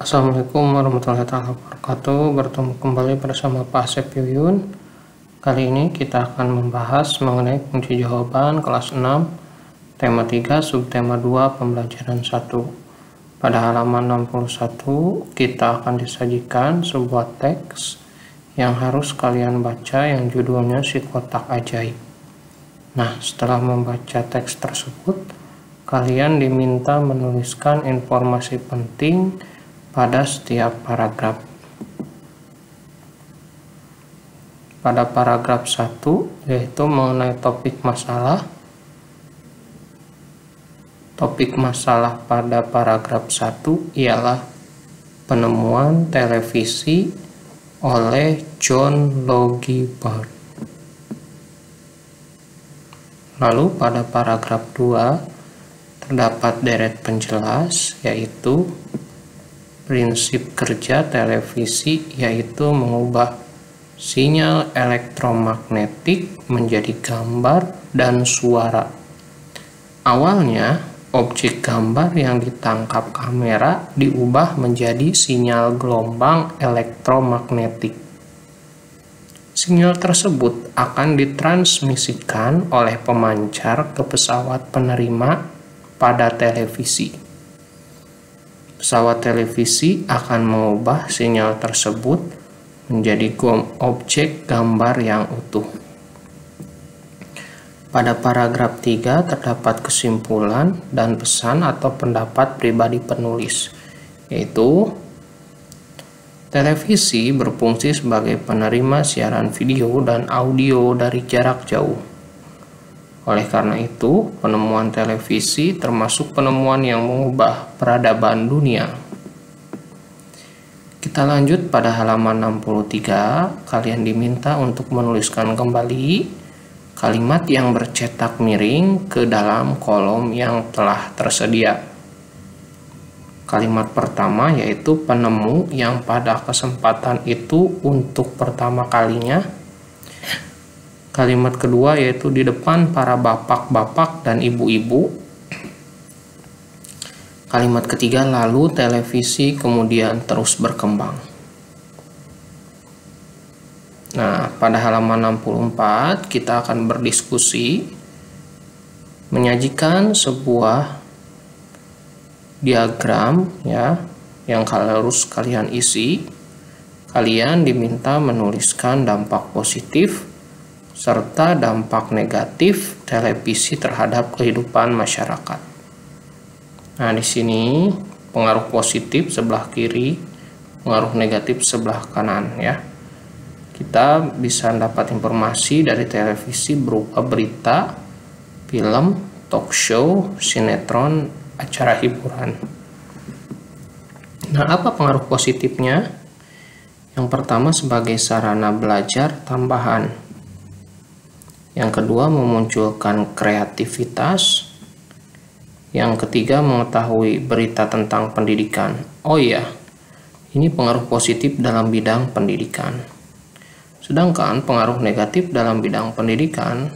Assalamualaikum warahmatullahi wabarakatuh. Bertemu kembali bersama Pak Asep Yuyun. Kali ini kita akan membahas mengenai kunci jawaban kelas 6 tema 3 subtema 2 pembelajaran 1. Pada halaman 61 kita akan disajikan sebuah teks yang harus kalian baca yang judulnya Si Kotak Ajaib. Nah, setelah membaca teks tersebut, kalian diminta menuliskan informasi penting pada setiap paragraf. Pada paragraf 1 yaitu mengenai topik masalah. Topik masalah pada paragraf 1 ialah penemuan televisi oleh John Logie Baird. Lalu pada paragraf 2 terdapat deret penjelas yaitu prinsip kerja televisi, yaitu mengubah sinyal elektromagnetik menjadi gambar dan suara. Awalnya, objek gambar yang ditangkap kamera diubah menjadi sinyal gelombang elektromagnetik. Sinyal tersebut akan ditransmisikan oleh pemancar ke pesawat penerima pada televisi. Pesawat televisi akan mengubah sinyal tersebut menjadi objek gambar yang utuh. Pada paragraf 3 terdapat kesimpulan dan pesan atau pendapat pribadi penulis, yaitu televisi berfungsi sebagai penerima siaran video dan audio dari jarak jauh. Oleh karena itu, penemuan televisi termasuk penemuan yang mengubah peradaban dunia. Kita lanjut pada halaman 63, kalian diminta untuk menuliskan kembali kalimat yang bercetak miring ke dalam kolom yang telah tersedia. Kalimat pertama yaitu penemu yang pada kesempatan itu untuk pertama kalinya. Kalimat kedua yaitu di depan para bapak-bapak dan ibu-ibu. Kalimat ketiga lalu televisi kemudian terus berkembang. Nah, pada halaman 64 kita akan berdiskusi menyajikan sebuah diagram ya yang harus kalian isi. Kalian diminta menuliskan dampak positif serta dampak negatif televisi terhadap kehidupan masyarakat. Nah, di sini pengaruh positif sebelah kiri, pengaruh negatif sebelah kanan ya. Kita bisa dapat informasi dari televisi berupa berita, film, talk show, sinetron, acara hiburan. Nah, apa pengaruh positifnya? Yang pertama sebagai sarana belajar tambahan. Yang kedua memunculkan kreativitas. Yang ketiga mengetahui berita tentang pendidikan. Oh iya, ini pengaruh positif dalam bidang pendidikan. Sedangkan pengaruh negatif dalam bidang pendidikan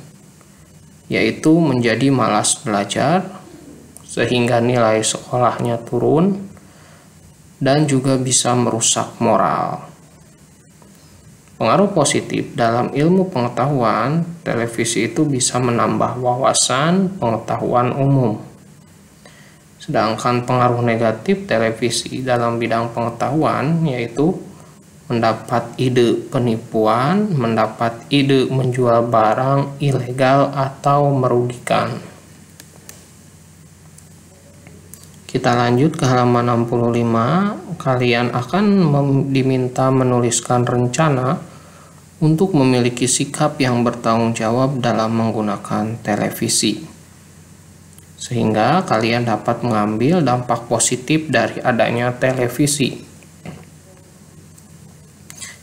yaitu menjadi malas belajar sehingga nilai sekolahnya turun dan juga bisa merusak moral. Pengaruh positif dalam ilmu pengetahuan, televisi itu bisa menambah wawasan pengetahuan umum. Sedangkan pengaruh negatif televisi dalam bidang pengetahuan yaitu mendapat ide penipuan, mendapat ide menjual barang ilegal atau merugikan. Kita lanjut ke halaman 65. Kalian akan diminta menuliskan rencana untuk memiliki sikap yang bertanggung jawab dalam menggunakan televisi. Sehingga kalian dapat mengambil dampak positif dari adanya televisi.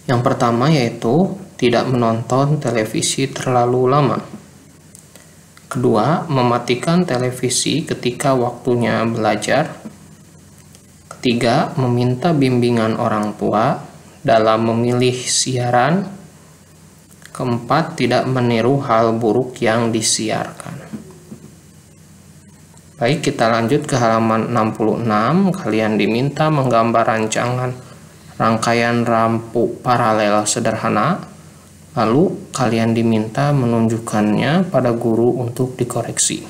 Yang pertama yaitu tidak menonton televisi terlalu lama. Kedua, mematikan televisi ketika waktunya belajar. Ketiga, meminta bimbingan orang tua dalam memilih siaran. Keempat, tidak meniru hal buruk yang disiarkan. Baik, kita lanjut ke halaman 66. Kalian diminta menggambar rancangan rangkaian lampu paralel sederhana. Lalu kalian diminta menunjukkannya pada guru untuk dikoreksi.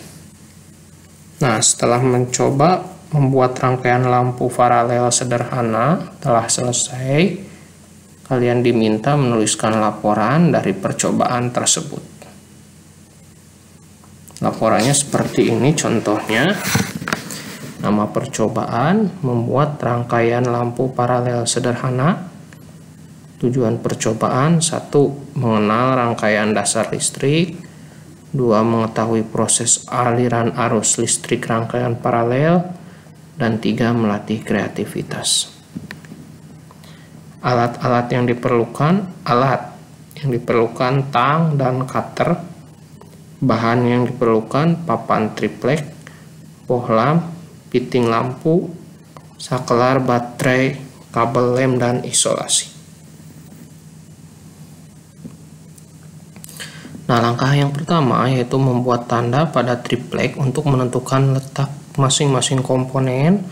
Nah, setelah mencoba membuat rangkaian lampu paralel sederhana telah selesai, kalian diminta menuliskan laporan dari percobaan tersebut. Laporannya seperti ini contohnya. Nama percobaan, membuat rangkaian lampu paralel sederhana. Tujuan percobaan: 1. Mengenal rangkaian dasar listrik. 2. Mengetahui proses aliran arus listrik rangkaian paralel. Dan 3. Melatih kreativitas. Alat-alat yang diperlukan: tang dan cutter. Bahan yang diperlukan: papan triplek, bohlam, piting lampu, saklar, baterai, kabel lem, dan isolasi. Nah, langkah yang pertama yaitu membuat tanda pada triplek untuk menentukan letak masing-masing komponen,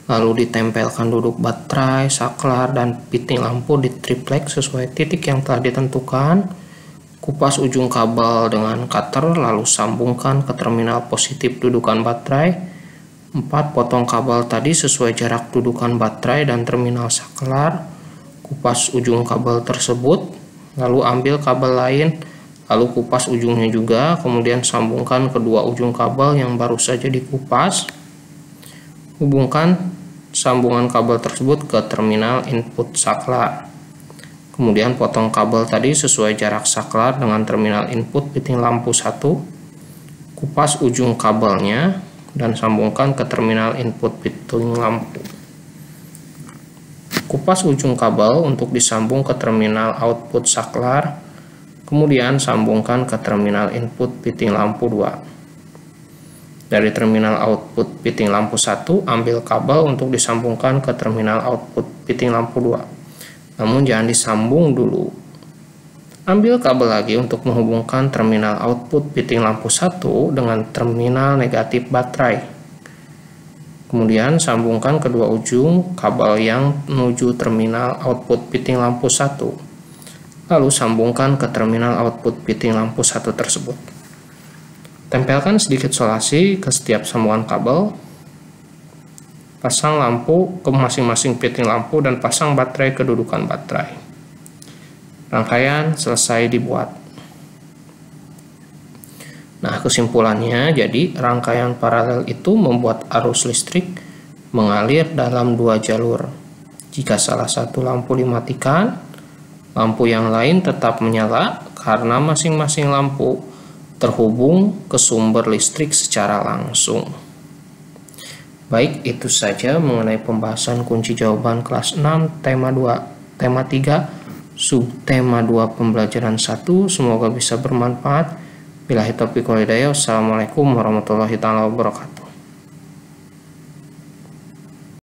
lalu ditempelkan duduk baterai, saklar, dan piting lampu di triplek sesuai titik yang telah ditentukan. Kupas ujung kabel dengan cutter, lalu sambungkan ke terminal positif dudukan baterai. 4. Potong kabel tadi sesuai jarak dudukan baterai dan terminal saklar. Kupas ujung kabel tersebut, lalu ambil kabel lain, lalu kupas ujungnya juga, kemudian sambungkan kedua ujung kabel yang baru saja dikupas. Hubungkan sambungan kabel tersebut ke terminal input saklar. Kemudian potong kabel tadi sesuai jarak saklar dengan terminal input piting lampu 1. Kupas ujung kabelnya dan sambungkan ke terminal input piting lampu. Kupas ujung kabel untuk disambung ke terminal output saklar. Kemudian sambungkan ke terminal input piting lampu 2. Dari terminal output piting lampu 1, ambil kabel untuk disambungkan ke terminal output piting lampu 2. Namun jangan disambung dulu. Ambil kabel lagi untuk menghubungkan terminal output piting lampu 1 dengan terminal negatif baterai. Kemudian sambungkan kedua ujung kabel yang menuju terminal output piting lampu 1. Lalu sambungkan ke terminal output piting lampu 1 tersebut. Tempelkan sedikit solasi ke setiap sambungan kabel. Pasang lampu ke masing-masing piting lampu dan pasang baterai ke dudukan baterai. Rangkaian selesai dibuat. Nah, kesimpulannya, jadi rangkaian paralel itu membuat arus listrik mengalir dalam dua jalur. Jika salah satu lampu dimatikan, lampu yang lain tetap menyala karena masing-masing lampu terhubung ke sumber listrik secara langsung. Baik, itu saja mengenai pembahasan kunci jawaban kelas 6, tema 2, tema 3, subtema 2 pembelajaran 1. Semoga bisa bermanfaat. Billahi taufiq wal hidayah. Wassalamualaikum warahmatullahi wabarakatuh.